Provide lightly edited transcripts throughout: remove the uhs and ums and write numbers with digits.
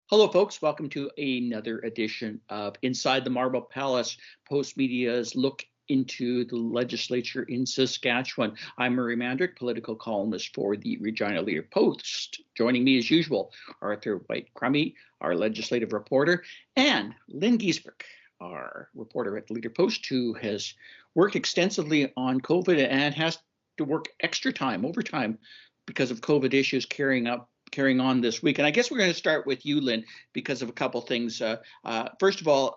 Hello, folks. Welcome to another edition of Inside the Marble Palace, Postmedia's look into the legislature in Saskatchewan. I'm Murray Mandryk, political columnist for the Regina Leader Post. Joining me, as usual, Arthur White-Crummey, our legislative reporter, and Lynn Giesbrecht, our reporter at the Leader Post, who has worked extensively on COVID and has to work extra time, overtime, because of COVID issues carrying on this week. And I guess we're going to start with you, Lynn, because of a couple things. First of all,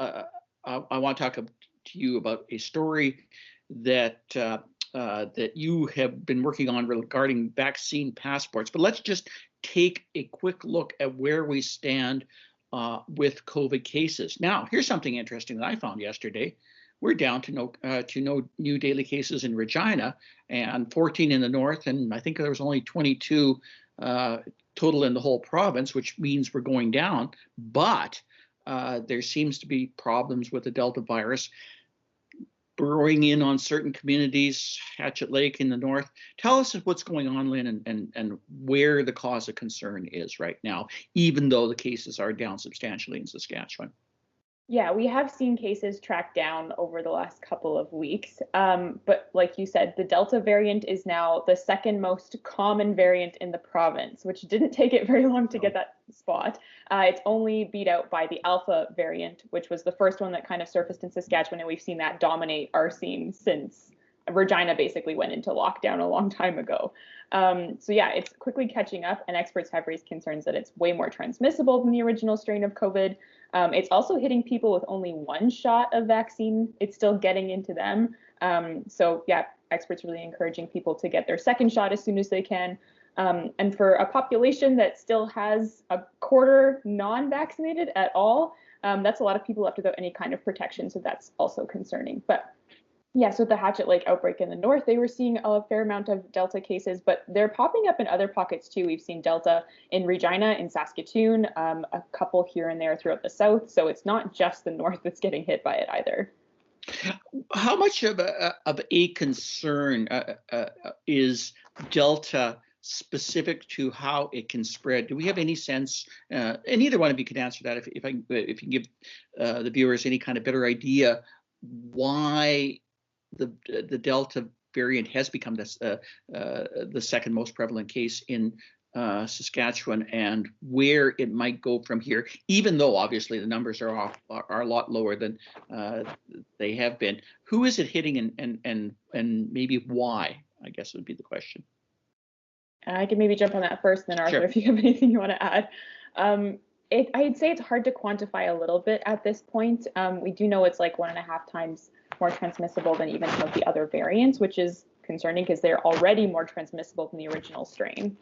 I want to talk to you about a story that that you have been working on regarding vaccine passports. But let's just take a quick look at where we stand with COVID cases. Now, here's something interesting that I found yesterday. We're down to no new daily cases in Regina, and 14 in the north, and I think there was only 22 total in the whole province, which means we're going down. But there seems to be problems with the Delta virus burrowing in on certain communities, Hatchet Lake in the north. Tell us what's going on, Lynn, and where the cause of concern is right now, even though the cases are down substantially in Saskatchewan. Yeah, we have seen cases track down over the last couple of weeks. But like you said, the Delta variant is now the second most common variant in the province, which didn't take it very long to get that spot. It's only beat out by the Alpha variant, which was the first one that kind of surfaced in Saskatchewan, and we've seen that dominate our scene since Regina basically went into lockdown a long time ago. So yeah, it's quickly catching up, and experts have raised concerns that it's way more transmissible than the original strain of COVID. It's also hitting people with only one shot of vaccine. It's still getting into them. So yeah, experts really encouraging people to get their second shot as soon as they can. And for a population that still has a quarter non-vaccinated at all, that's a lot of people left without any kind of protection. So that's also concerning. But yeah, so the Hatchet Lake outbreak in the north, they were seeing a fair amount of Delta cases, but they're popping up in other pockets too. We've seen Delta in Regina, in Saskatoon, a couple here and there throughout the south. So it's not just the north that's getting hit by it either. How much of a concern is Delta specific to how it can spread? Do we have any sense, and either one of you can answer that if you can give the viewers any kind of better idea why the Delta variant has become the second most prevalent case in Saskatchewan, and where it might go from here, even though obviously the numbers are a lot lower than they have been. Who is it hitting, and maybe why, I guess would be the question. I can maybe jump on that first, then Arthur, Sure. If you have anything you want to add. I'd say it's hard to quantify a little bit at this point. We do know it's like 1.5 times more transmissible than even some of the other variants, which is concerning because they're already more transmissible than the original strain.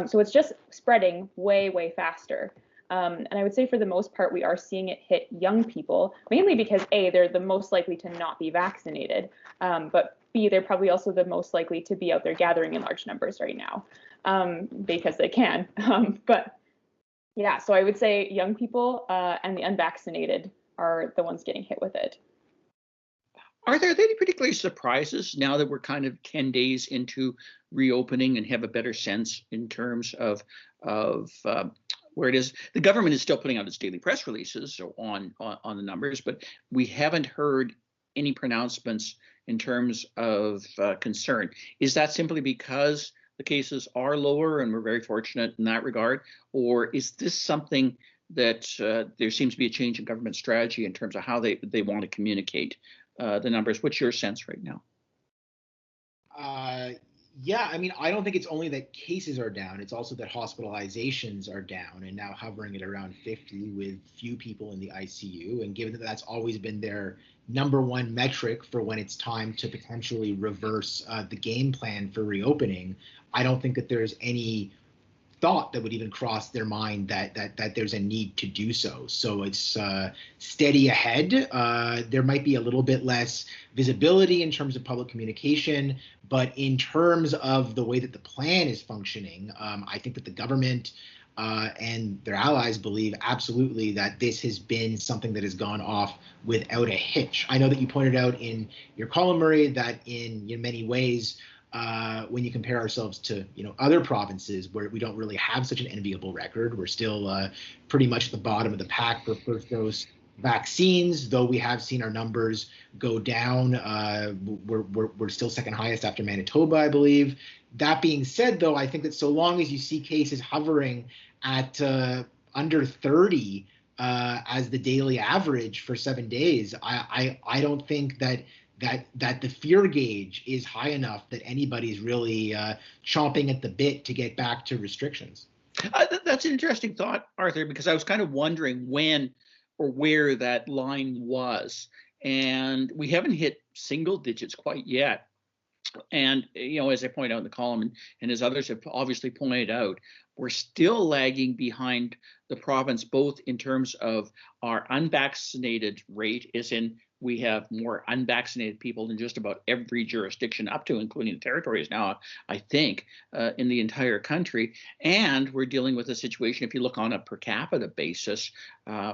So it's just spreading way, way faster. And I would say for the most part, we are seeing it hit young people, mainly because A, they're the most likely to not be vaccinated, but B, they're probably also the most likely to be out there gathering in large numbers right now because they can. But yeah, so I would say young people and the unvaccinated are the ones getting hit with it. Are there any particular surprises now that we're kind of 10 days into reopening and have a better sense in terms of where it is? The government is still putting out its daily press releases on the numbers, but we haven't heard any pronouncements in terms of concern. Is that simply because the cases are lower and we're very fortunate in that regard? Or is this something that there seems to be a change in government strategy in terms of how they want to communicate the numbers? What's your sense right now? Yeah, I mean, I don't think it's only that cases are down. It's also that hospitalizations are down and now hovering at around 50 with few people in the ICU. And given that that's always been their number one metric for when it's time to potentially reverse the game plan for reopening, I don't think that there's any thought that would even cross their mind that there's a need to do so. So it's steady ahead. There might be a little bit less visibility in terms of public communication, but in terms of the way that the plan is functioning, I think that the government and their allies believe absolutely that this has been something that has gone off without a hitch. I know that you pointed out in your column, Murray, that in many ways, when you compare ourselves to other provinces where we don't really have such an enviable record. We're still pretty much at the bottom of the pack for first dose vaccines, though we have seen our numbers go down. We're still second highest after Manitoba, I believe. That being said, though, I think that so long as you see cases hovering at under 30 as the daily average for 7 days, I don't think that the fear gauge is high enough that anybody's really chomping at the bit to get back to restrictions. That's an interesting thought, Arthur, because I was kind of wondering when or where that line was. And we haven't hit single digits quite yet. And, as I point out in the column, and as others have obviously pointed out, we're still lagging behind the province, both in terms of our unvaccinated rate, as in we have more unvaccinated people in just about every jurisdiction, up to including the territories now, I think, in the entire country. And we're dealing with a situation, if you look on a per capita basis,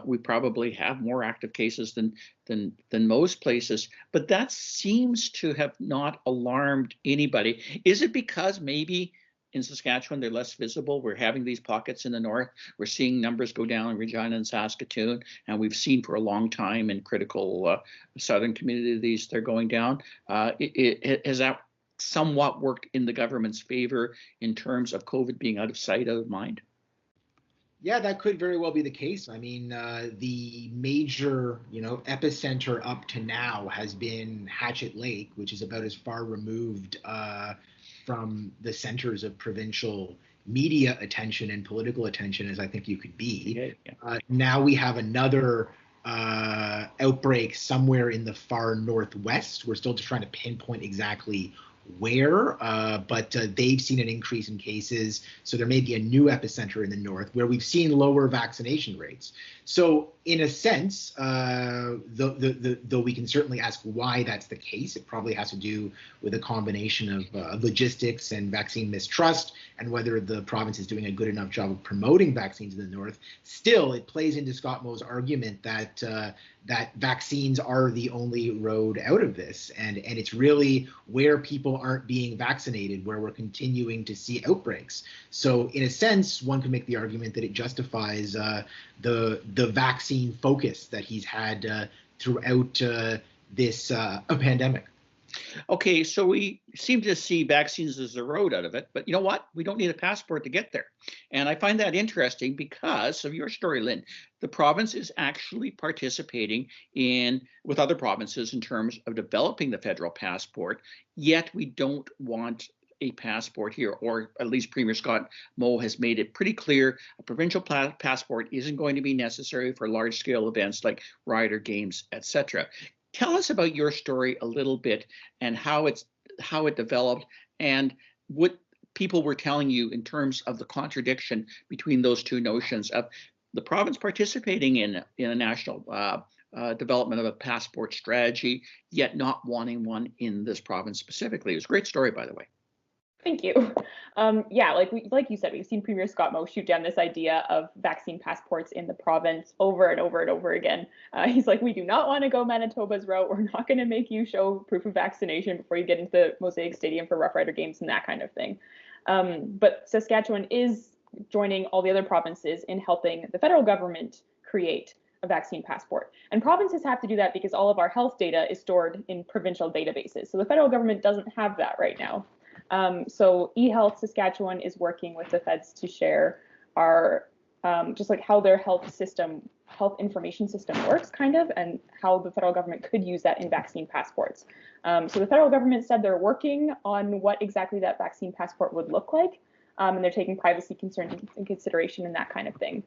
we probably have more active cases than most places. But that seems to have not alarmed anybody. Is it because maybe in Saskatchewan they're less visible? We're having these pockets in the north. We're seeing numbers go down in Regina and Saskatoon, and we've seen for a long time in critical southern communities they're going down. Has that somewhat worked in the government's favor in terms of COVID being out of sight, out of mind? Yeah, that could very well be the case. I mean, the major, epicenter up to now has been Hatchet Lake, which is about as far removed from the centers of provincial media attention and political attention as I think you could be. Yeah. Now we have another outbreak somewhere in the far northwest. We're still just trying to pinpoint exactly where, but they've seen an increase in cases. So there may be a new epicenter in the north where we've seen lower vaccination rates. So in a sense, though we can certainly ask why that's the case, it probably has to do with a combination of logistics and vaccine mistrust, and whether the province is doing a good enough job of promoting vaccines in the north. Still, it plays into Scott Moe's argument that that vaccines are the only road out of this, and it's really where people aren't being vaccinated where we're continuing to see outbreaks. So in a sense, one could make the argument that it justifies the vaccine focus that he's had throughout this pandemic. Okay, so we seem to see vaccines as the road out of it, but you know what? We don't need a passport to get there. And I find that interesting because of your story, Lynn. The province is actually participating with other provinces in terms of developing the federal passport, yet we don't want a passport here, or at least Premier Scott Moe has made it pretty clear a provincial passport isn't going to be necessary for large-scale events like Rider Games, etc. Tell us about your story a little bit and how it developed and what people were telling you in terms of the contradiction between those two notions of the province participating in a national development of a passport strategy, yet not wanting one in this province specifically. It was a great story, by the way. Thank you. Yeah, like you said, we've seen Premier Scott Moe shoot down this idea of vaccine passports in the province over and over and over again. He's like, we do not want to go Manitoba's route. We're not going to make you show proof of vaccination before you get into the Mosaic Stadium for Rough Rider Games and that kind of thing. But Saskatchewan is joining all the other provinces in helping the federal government create a vaccine passport. And provinces have to do that because all of our health data is stored in provincial databases. So the federal government doesn't have that right now. So eHealth Saskatchewan is working with the feds to share our just like how their health information system works, kind of, and how the federal government could use that in vaccine passports. So the federal government said they're working on what exactly that vaccine passport would look like, and they're taking privacy concerns into consideration and that kind of thing.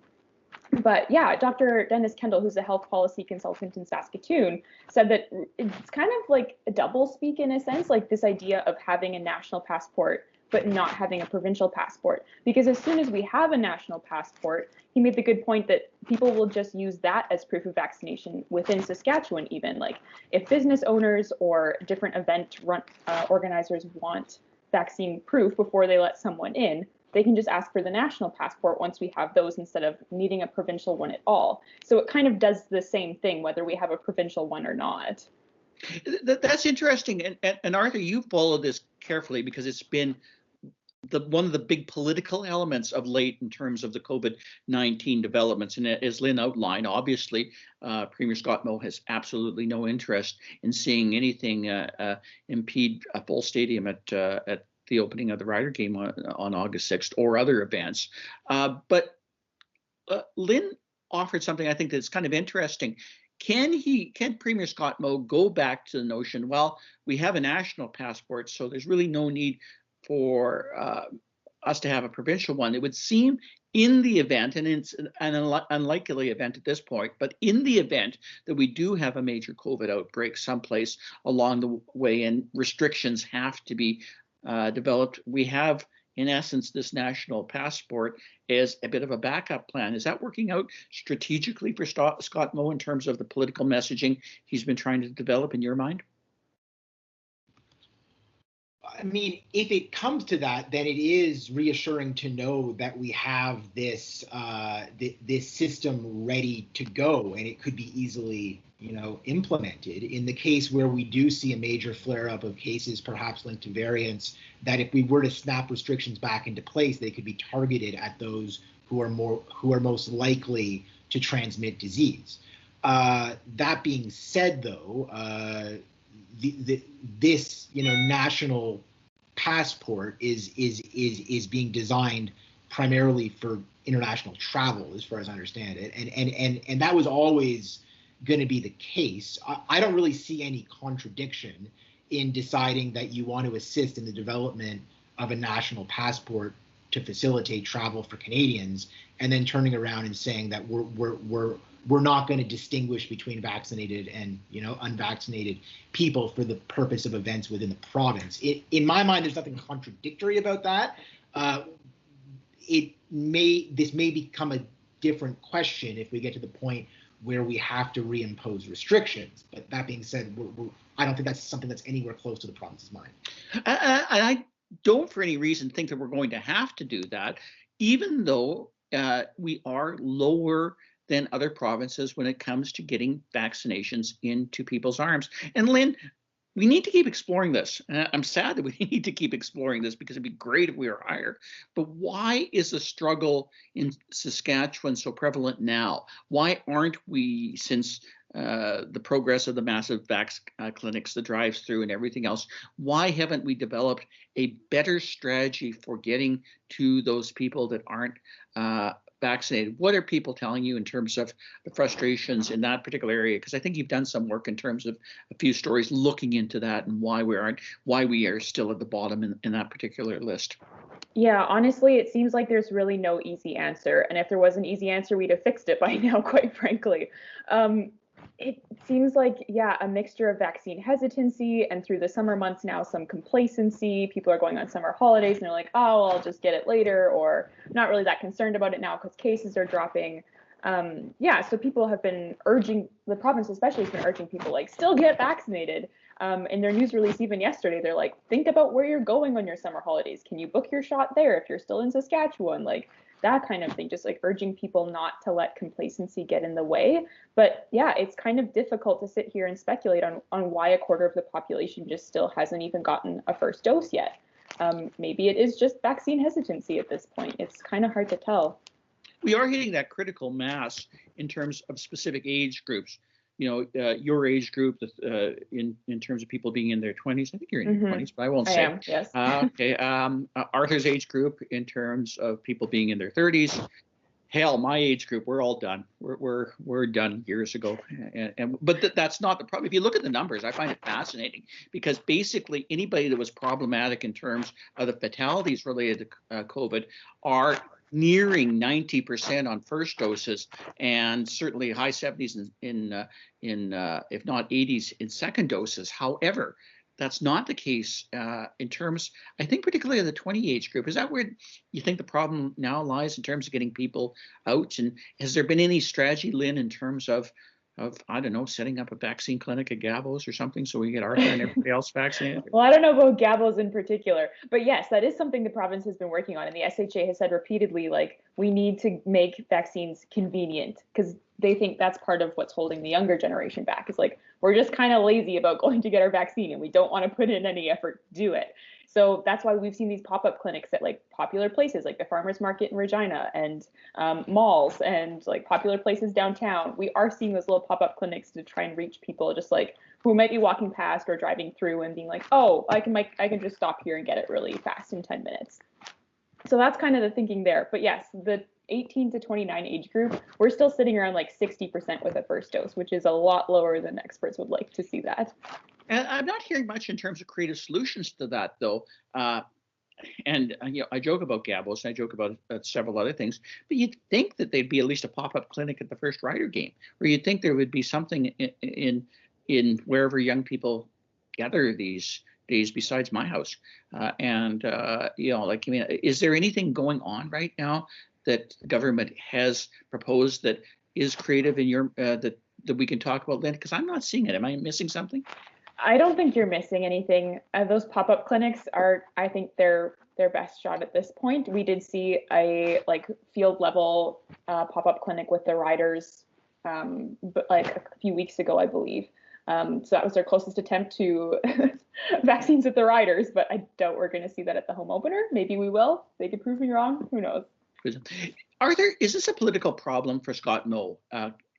But yeah, Dr. Dennis Kendall, who's a health policy consultant in Saskatoon, said that it's kind of like a double speak in a sense, like this idea of having a national passport but not having a provincial passport. Because as soon as we have a national passport, he made the good point that people will just use that as proof of vaccination within Saskatchewan even. Like if business owners or different event organizers want vaccine proof before they let someone in, they can just ask for the national passport once we have those instead of needing a provincial one at all. So it kind of does the same thing whether we have a provincial one or not. That's interesting. And Arthur, you followed this carefully because it's been one of the big political elements of late in terms of the COVID-19 developments. And as Lynn outlined, obviously, Premier Scott Moe has absolutely no interest in seeing anything impede a full stadium at the opening of the Rider game on August 6th or other events. But Lynn offered something I think that's kind of interesting. Can Premier Scott Moe go back to the notion, well, we have a national passport, so there's really no need for us to have a provincial one? It would seem in the event, and it's an unlikely event at this point, but in the event that we do have a major COVID outbreak someplace along the way and restrictions have to be developed, we have, in essence, this national passport as a bit of a backup plan. Is that working out strategically for Scott Moe in terms of the political messaging he's been trying to develop in your mind? I mean, if it comes to that, then it is reassuring to know that we have this this system ready to go, and it could be easily, implemented in the case where we do see a major flare-up of cases, perhaps linked to variants. That if we were to snap restrictions back into place, they could be targeted at those who are most likely to transmit disease. That being said, though, this national passport is being designed primarily for international travel, as far as I understand it, and that was always going to be the case. I don't really see any contradiction in deciding that you want to assist in the development of a national passport to facilitate travel for Canadians, and then turning around and saying that we're not going to distinguish between vaccinated and unvaccinated people for the purpose of events within the province. In my mind, there's nothing contradictory about that. This may become a different question if we get to the point where we have to reimpose restrictions. But that being said, I don't think that's something that's anywhere close to the province's mind. I don't, for any reason, think that we're going to have to do that, even though we are lower than other provinces when it comes to getting vaccinations into people's arms. And Lynn, we need to keep exploring this. I'm sad that we need to keep exploring this because it'd be great if we were higher. But why is the struggle in Saskatchewan so prevalent now? Why aren't we, since the progress of the massive vax clinics, the drive-through and everything else, why haven't we developed a better strategy for getting to those people that aren't vaccinated? What are people telling you in terms of the frustrations in that particular area? Because I think you've done some work in terms of a few stories looking into that and why we are still at the bottom in that particular list. Yeah, honestly, it seems like there's really no easy answer. And if there was an easy answer, we'd have fixed it by now, quite frankly. It seems like, a mixture of vaccine hesitancy and through the summer months now some complacency. People are going on summer holidays and they're like, oh, I'll just get it later, or not really that concerned about it now because cases are dropping. So people have been urging, the province especially has been urging people like still get vaccinated. In their news release even yesterday, they're like, think about where you're going on your summer holidays. Can you book your shot there if you're still in Saskatchewan? Like that kind of thing, just like urging people not to let complacency get in the way. But it's kind of difficult to sit here and speculate on why a quarter of the population just still hasn't even gotten a first dose yet. Maybe it is just vaccine hesitancy at this point. It's kind of hard to tell. We are hitting that critical mass in terms of specific age groups. Your age group, in terms of people being in their 20s. I think you're in your 20s, but I won't say. I am, yes. Okay. Arthur's age group in terms of people being in their 30s. Hell, my age group, we're all done. We're done years ago. But that's not the problem. If you look at the numbers, I find it fascinating because basically anybody that was problematic in terms of the fatalities related to COVID are nearing 90% on first doses, and certainly high 70s in if not 80s in second doses. However, that's not the case in terms, I think, particularly of the 20 age group. Is that where you think the problem now lies in terms of getting people out? And has there been any strategy, Lynn, in terms of of, I don't know, setting up a vaccine clinic at Gabos or something so we get Arthur and everybody else vaccinated? Well, I don't know about Gabos in particular, but yes, that is something the province has been working on. And the SHA has said repeatedly, like, we need to make vaccines convenient because they think that's part of what's holding the younger generation back. Is like, we're just kind of lazy about going to get our vaccine and we don't want to put in any effort to do it. So that's why we've seen these pop-up clinics at like popular places like the farmers market in Regina and malls and like popular places downtown. We are seeing those little pop-up clinics to try and reach people just like who might be walking past or driving through and being like, oh, I can just stop here and get it really fast in 10 minutes. So that's kind of the thinking there. But yes, the 18 to 29 age group, we're still sitting around like 60% with a first dose, which is a lot lower than experts would like to see that. And I'm not hearing much in terms of creative solutions to that, though. And I joke about Gabos, and I joke about several other things, but you'd think that there'd be at least a pop-up clinic at the first Rider game, or you'd think there would be something in wherever young people gather these days besides my house. Is there anything going on right now that the government has proposed that is creative in your that we can talk about, Lynn? Because I'm not seeing it. Am I missing something? I don't think you're missing anything. Those pop-up clinics are, I think, their best shot at this point. We did see a like field level pop-up clinic with the Riders, but like a few weeks ago, I believe. So that was their closest attempt to vaccines with the Riders, but I doubt we're going to see that at the home opener. Maybe we will. They could prove me wrong. Who knows? Arthur, is this a political problem for Scott Moe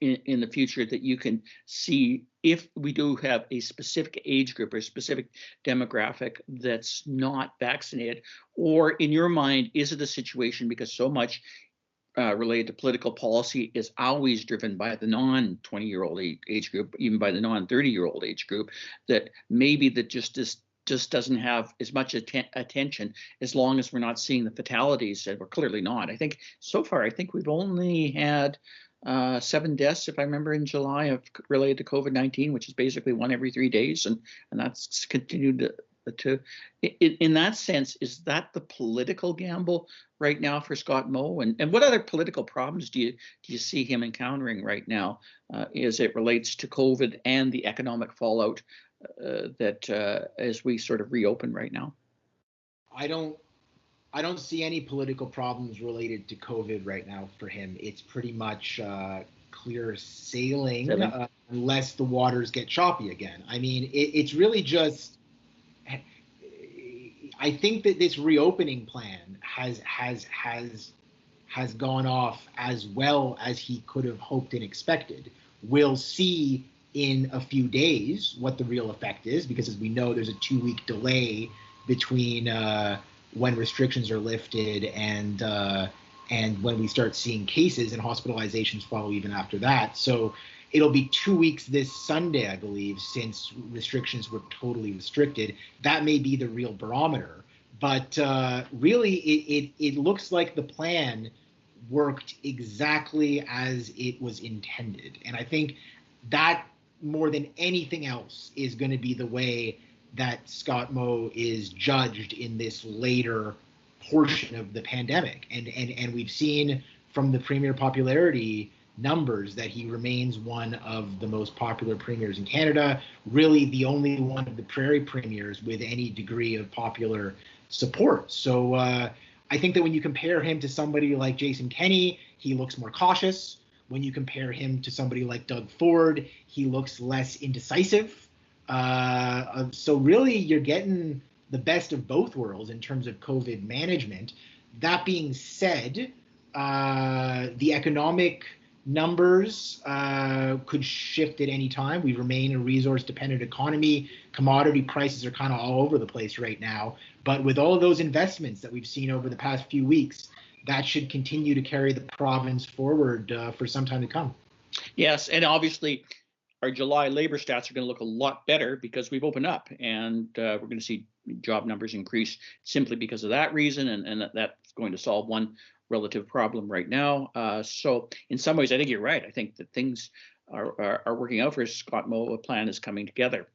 in the future that you can see if we do have a specific age group or specific demographic that's not vaccinated? Or in your mind, is it a situation because so much related to political policy is always driven by the non-20-year-old age group, even by the non-30-year-old age group, that maybe that just doesn't have as much attention as long as we're not seeing the fatalities, and we're clearly not. I think so far, we've only had 7 deaths, if I remember, in July related to COVID-19, which is basically 1 every 3 days, and that's continued to in that sense. Is that the political gamble right now for Scott Moe? And what other political problems do you see him encountering right now as it relates to COVID and the economic fallout that as we sort of reopen right now? I don't see any political problems related to COVID right now for him. It's pretty much clear sailing unless the waters get choppy again. I mean, it's really just. I think that this reopening plan has gone off as well as he could have hoped and expected. We'll see in a few days what the real effect is, because as we know, there's a 2-week delay between when restrictions are lifted and when we start seeing cases, and hospitalizations follow even after that. So it'll be 2 weeks this Sunday, I believe, since restrictions were totally restricted. That may be the real barometer. But really, it looks like the plan worked exactly as it was intended. And I think that more than anything else is going to be the way that Scott Moe is judged in this later portion of the pandemic. And we've seen from the premier popularity numbers that he remains one of the most popular premiers in Canada, really the only one of the prairie premiers with any degree of popular support. So I think that when you compare him to somebody like Jason Kenney, he looks more cautious. When you compare him to somebody like Doug Ford, he looks less indecisive. So really, you're getting the best of both worlds in terms of COVID management. That being said, the economic numbers could shift at any time. We remain a resource-dependent economy. Commodity prices are kind of all over the place right now. But with all of those investments that we've seen over the past few weeks, that should continue to carry the province forward for some time to come. Yes, and obviously our July labor stats are going to look a lot better because we've opened up, and we're going to see job numbers increase simply because of that reason, and that's going to solve one relative problem right now. So in some ways, I think you're right. I think that things are working out for Scott Moe. A plan is coming together.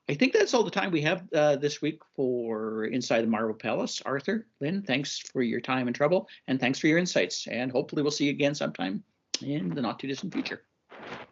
I think that's all the time we have this week for Inside the Marble Palace. Arthur, Lynn, thanks for your time and trouble, and thanks for your insights. And hopefully we'll see you again sometime in the not too distant future.